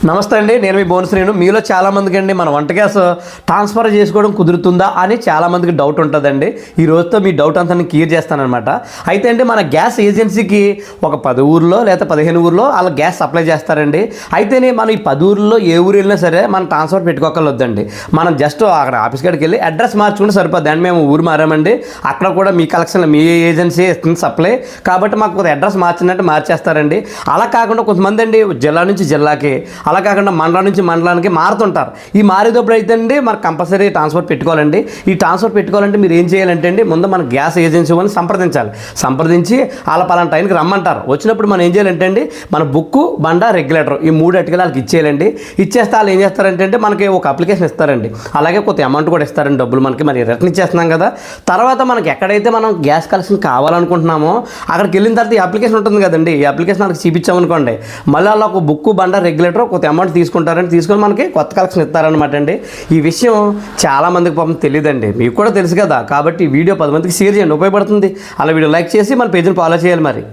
నమస్తే అండి, నేను మీ బోనశ్రీను. మీలో చాలామందికి అండి మన వంట గ్యాస్ ట్రాన్స్ఫర్ చేసుకోవడం కుదురుతుందా అని చాలామందికి డౌట్ ఉంటుందండి. ఈ రోజుతో మీ డౌట్ అంతా నేను క్లియర్ చేస్తానమాట. అయితే అండి మన గ్యాస్ ఏజెన్సీకి ఒక 10 ఊర్లో లేదా 15 ఊర్లో అలా గ్యాస్ సప్లై చేస్తారండి. అయితేనే మనం ఈ 10 ఊర్లో ఏ ఊరు వెళ్ళినా సరే మనం ట్రాన్స్ఫర్ పెట్టుకోకలొద్దండి. మనం జస్ట్ అక్కడ ఆఫీస్ కాడికి వెళ్ళి అడ్రస్ మార్చుకుంటే సరిపోద్ది. అండ్ మేము ఊరు మారామండి, అక్కడ కూడా మీ కలెక్షన్ మీ ఏజెన్సీ ఇస్తుంది సప్లై, కాబట్టి మాకు అడ్రస్ మార్చినట్టు మార్చేస్తారండి. అలా కాకుండా కొంతమంది అండి జిల్లా నుంచి జిల్లాకి, అలా కాకుండా మండలం నుంచి మండలానికి మారుతుంటారు. ఈ మారేటప్పుడు అయితే అండి మనకు కంపల్సరీ ట్రాన్స్ఫర్ పెట్టుకోవాలండి. ఈ ట్రాన్స్ఫర్ పెట్టుకోవాలంటే మీరు ఏం చేయాలంటే అండి, ముందు మన గ్యాస్ ఏజెన్సీ వాళ్ళని సంప్రదించి వాళ్ళ పలానా టైంకి రమ్మంటారు. వచ్చినప్పుడు మనం ఏం చేయాలంటే అండి, మన బుక్కు బండ రెగ్యులేటర్ ఈ 3 అటుకలు వాళ్ళకి ఇచ్చేయాలండి. ఇచ్చేస్తే వాళ్ళు ఏం చేస్తారంటే మనకి ఒక అప్లికేషన్ ఇస్తారండి, అలాగే కొంత అమౌంట్ కూడా ఇస్తారండి, డబ్బులు మనకి మరి రిటర్న్ ఇచ్చేస్తున్నాం కదా. తర్వాత మనకి ఎక్కడైతే మనం గ్యాస్ కలెక్షన్ కావాలనుకుంటున్నామో అక్కడికి వెళ్ళిన తర్వాత ఈ అప్లికేషన్ ఉంటుంది కదండి, ఈ అప్లికేషన్ వాళ్ళకి చూపించామనుకోండి, మళ్ళీ అలా ఒక బుక్కు బండ రెగ్యులేటర్ కొంత అమౌంట్ తీసుకుంటారని తీసుకొని మనకి కొత్త కలెక్షన్ ఇస్తారనమాట అండి. ఈ విషయం చాలామందికి పాపం తెలియదండి, మీకు కూడా తెలుసు కదా. కాబట్టి ఈ వీడియో 10 మందికి షేర్ చేయండి, ఉపయోగపడుతుంది. అలా వీడియో లైక్ చేసి మన పేజీని ఫాలో చేయాలి మరి.